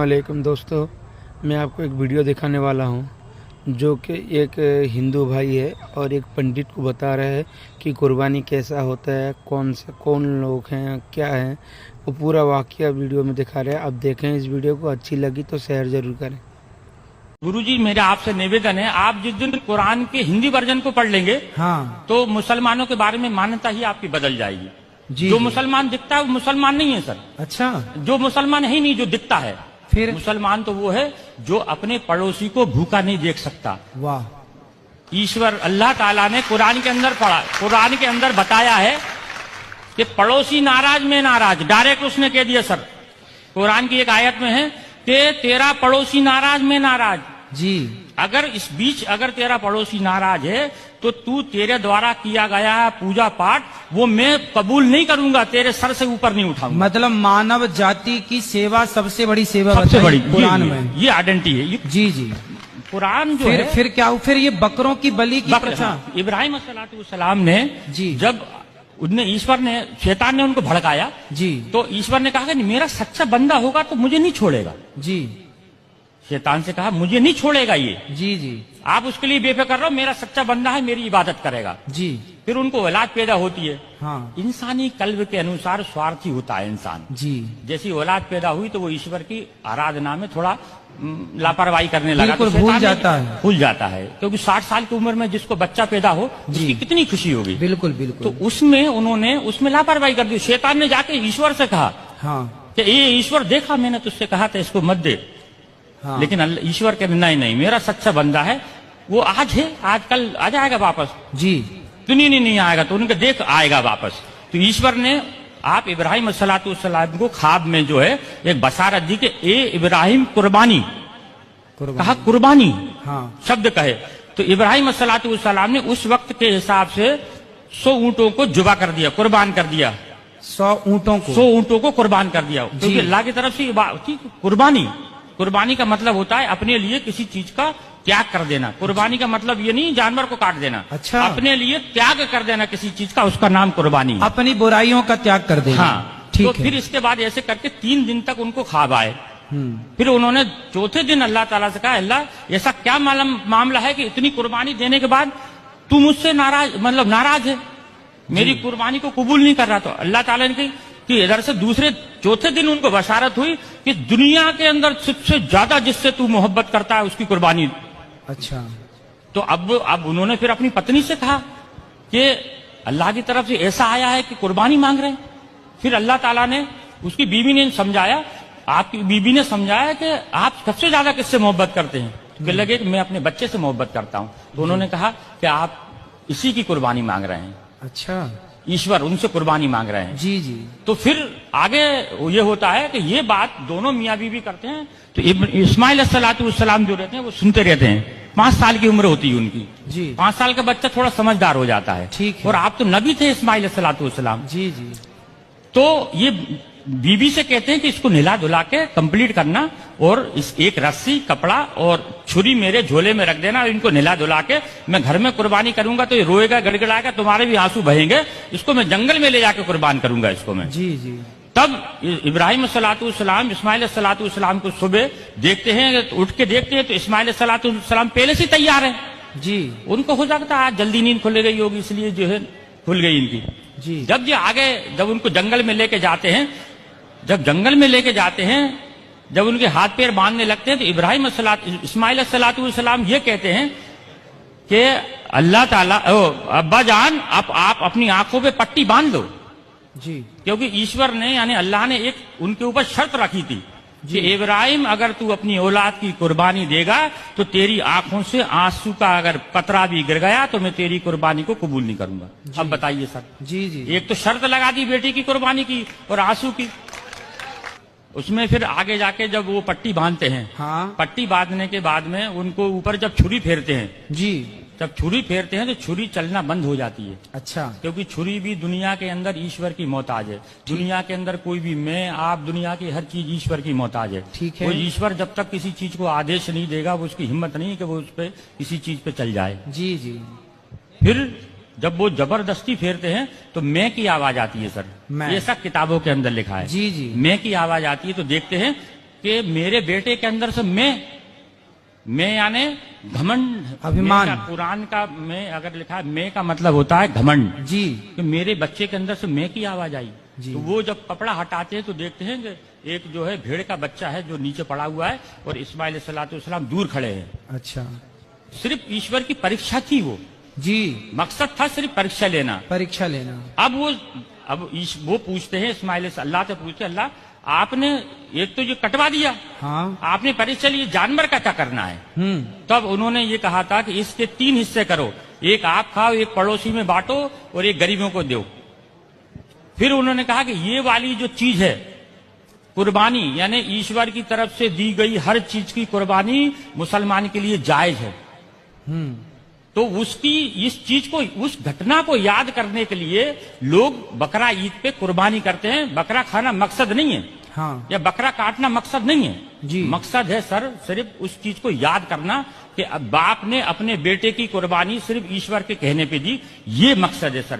वालेकुम दोस्तों, मैं आपको एक वीडियो दिखाने वाला हूं जो कि एक हिंदू भाई है और एक पंडित को बता रहा है कि कुर्बानी कैसा होता है, कौन लोग हैं, क्या है। वो पूरा वाकया वीडियो में दिखा रहा है। अब देखें इस वीडियो को, अच्छी लगी तो शेयर जरूर करें। गुरुजी, मेरा आपसे निवेदन है, आप जिस दिन कुरान के हिंदी वर्जन को पढ़ लेंगे हाँ, तो मुसलमानों के बारे में मान्यता ही आपकी बदल जाएगी। जी, जो जी। मुसलमान दिखता है वो मुसलमान नहीं है सर। अच्छा, जो मुसलमान है ही नहीं, जो दिखता है। फिर मुसलमान तो वो है जो अपने पड़ोसी को भूखा नहीं देख सकता। वाह, ईश्वर अल्लाह ताला ने कुरान के अंदर पढ़ा, कुरान के अंदर बताया है कि पड़ोसी नाराज में नाराज, डायरेक्ट उसने कह दिया सर। कुरान की एक आयत में है कि तेरा पड़ोसी नाराज में नाराज। जी, अगर इस बीच अगर तेरा पड़ोसी नाराज है तो तू तेरे द्वारा किया गया पूजा पाठ वो मैं कबूल नहीं करूंगा, तेरे सर से ऊपर नहीं उठाऊंगा। मतलब मानव जाति की सेवा सबसे बड़ी सेवा सबसे बताई बड़ी कुरान में। ये आइडेंटिटी है। जी जी। कुरान जो है फिर क्या, फिर ये बकरों की बलि की प्रथा। इब्राहिम सलाम ने जी, जब उनने ईश्वर ने, शैतान ने उनको भड़काया जी, तो ईश्वर ने कहा कि मेरा सच्चा बंदा होगा तो मुझे नहीं छोड़ेगा। जी, शैतान से कहा मुझे नहीं छोड़ेगा ये, जी, जी, आप उसके लिए बेफिक्र रहो, मेरा सच्चा बंदा है, मेरी इबादत करेगा। जी, फिर उनको औलाद पैदा होती है। हाँ, इंसानी कल्ब के अनुसार स्वार्थी होता है इंसान। जी, जैसी औलाद पैदा हुई तो वो ईश्वर की आराधना में थोड़ा लापरवाही करने लगा, बिल्कुल तो भूल शैतान जाता है। भूल जाता है, क्योंकि 60 साल की उम्र में जिसको बच्चा पैदा हो उसकी कितनी खुशी होगी। बिल्कुल तो बिल्कुल। उसमें उन्होंने उसमें लापरवाही कर दी। शैतान ने जाके ईश्वर से कहा हाँ, कि ये ईश्वर, देखा मैंने तुझसे कहा था इसको मत दे। हाँ, लेकिन ईश्वर के नहीं, मेरा सच्चा बंदा है, वो आज है, आज कल आ जाएगा वापस, जी, दुनिया नहीं आएगा, तो उनके देख आएगा वापस। तो ईश्वर ने आप इब्राहिम सलाम को ख्वाब में जो है एक बसारत दी कि ए इब्राहिम कुर्बानी, कहा कुर्बानी, हाँ, शब्द कहे तो इब्राहिम सलाम ने उस वक्त के हिसाब से 100 ऊंटों को जुबा कर दिया, कुर्बान कर दिया। 100 ऊंटों को, 100 ऊंटों को कुर्बान कर दिया, क्योंकि अल्लाह की तरफ से कुर्बानी का मतलब होता है अपने लिए किसी चीज का त्याग कर देना। कुर्बानी का मतलब ये नहीं जानवर को काट देना। अच्छा, अपने लिए त्याग कर देना किसी चीज का, उसका नाम कुर्बानी है। अपनी बुराइयों का त्याग कर देना। हाँ, ठीक तो है। फिर इसके बाद ऐसे करके 3 दिन तक उनको ख्वाब आए। फिर उन्होंने चौथे दिन अल्लाह ताला से कहा, अल्लाह ऐसा क्या मामला है कि इतनी कुर्बानी देने के बाद तू मुझसे नाराज है, मेरी कुर्बानी को कबूल नहीं कर रहा। तो अल्लाह ताला ने कही कि इधर से चौथे दिन उनको बशारत हुई कि दुनिया के अंदर सबसे ज्यादा जिससे तू मोहब्बत करता है उसकी कुर्बानी। अच्छा, तो अब उन्होंने फिर अपनी पत्नी से कहा कि अल्लाह की तरफ से ऐसा आया है कि कुर्बानी मांग रहे हैं। फिर अल्लाह ताला ने, उसकी बीवी ने समझाया, आपकी बीवी ने समझाया कि आप सबसे ज्यादा किससे मोहब्बत करते हैं। तो कहने लगे कि मैं अपने बच्चे से मोहब्बत करता हूं। तो उन्होंने कहा कि आप इसी की कुर्बानी मांग रहे हैं। अच्छा, ईश्वर उनसे कुर्बानी मांग रहे हैं। जी, जी, तो फिर आगे ये होता है कि ये बात दोनों मियाँ बीवी करते हैं। तो इस्माइल सलाम जो रहते हैं वो सुनते रहते हैं। 5 साल की उम्र होती है उनकी। जी, 5 साल का बच्चा थोड़ा समझदार हो जाता है। ठीक है। और आप तो नबी थे इस्माइल सलाम। जी, जी, तो ये बीबी से कहते हैं कि इसको नहला धुला के कंप्लीट करना और इस एक रस्सी, कपड़ा और छुरी मेरे झोले में रख देना और इनको नहला धुला के मैं घर में कुर्बानी करूंगा तो ये रोएगा, गड़गड़ाएगा, तुम्हारे भी आंसू बहेंगे, इसको मैं जंगल में ले जाके कुर्बान करूंगा इसको मैं। जी, जी, तब इब्राहिम सलाम इस्माइल सलाम को सुबह देखते हैं, तो उठ के देखते हैं तो इस्माइल सलाम पहले से तैयार है। जी, उनको हो सकता है आज जल्दी नींद खुल गई होगी, इसलिए जो है खुल गई इनकी। जी, जब ये आगे, जब उनको जंगल में लेके जाते हैं, जब उनके हाथ पैर बांधने लगते हैं तो इस्माइल सलाम ये कहते हैं कि अल्लाह ताला, अब्बा जान आप अपनी आंखों पे पट्टी बांध दो। जी, क्योंकि ईश्वर ने, यानी अल्लाह ने एक उनके ऊपर शर्त रखी थी कि इब्राहिम अगर तू अपनी औलाद की कुर्बानी देगा तो तेरी आंखों से आंसू का अगर कतरा भी गिर गया तो मैं तेरी कुर्बानी को कबूल नहीं करूंगा। अब बताइए सर। जी, जी, एक तो शर्त लगा दी बेटी की कुर्बानी की और आंसू की। उसमें फिर आगे जाके जब वो पट्टी बांधते हैं, हाँ, पट्टी बांधने के बाद में उनको ऊपर जब छुरी फेरते हैं, जी, जब छुरी फेरते हैं तो छुरी चलना बंद हो जाती है। अच्छा, क्योंकि छुरी भी दुनिया के अंदर ईश्वर की मोहताज है। दुनिया के अंदर कोई भी, मैं आप, दुनिया की हर चीज ईश्वर की मोहताज है। ठीक है। वो ईश्वर जब तक किसी चीज को आदेश नहीं देगा वो उसकी हिम्मत नहीं है कि वो उस पर किसी चीज पे चल जाए। जी, जी, फिर जब वो जबरदस्ती फेरते हैं तो मैं की आवाज आती है सर। मैं। ये सब किताबों के अंदर लिखा है। जी, जी, मैं की आवाज आती है तो देखते हैं कि मेरे बेटे के अंदर से मैं यानी घमंड, अभिमान। मैं का कुरान का मैं अगर लिखा है मैं का मतलब होता है घमंड, जी कि मेरे बच्चे के अंदर से मैं की आवाज आई। जी। तो वो जब कपड़ा हटाते हैं तो देखते हैं कि एक जो है भेड़ का बच्चा है जो नीचे पड़ा हुआ है और इस्माइल सलाम दूर खड़े हैं। अच्छा सिर्फ ईश्वर की परीक्षा थी वो, जी, मकसद था सिर्फ परीक्षा लेना। परीक्षा लेना। अब वो पूछते हैं इस्माइल से, अल्लाह से पूछते, अल्लाह आपने एक तो ये कटवा दिया, हाँ। आपने परीक्षा ली, जानवर का क्या करना है? तब उन्होंने ये कहा था कि इसके 3 हिस्से करो, एक आप खाओ, एक पड़ोसी में बांटो और एक गरीबों को दो। फिर उन्होंने कहा कि ये वाली जो चीज है कुर्बानी, यानी ईश्वर की तरफ से दी गई हर चीज की कुर्बानी मुसलमान के लिए जायज है। तो उसकी इस चीज को, उस घटना को याद करने के लिए लोग बकरा ईद पे कुर्बानी करते हैं। बकरा खाना मकसद नहीं है, हाँ। या बकरा काटना मकसद नहीं है जी। मकसद है सर सिर्फ उस चीज को याद करना कि अब बाप ने अपने बेटे की कुर्बानी सिर्फ ईश्वर के कहने पे दी, ये मकसद है सर।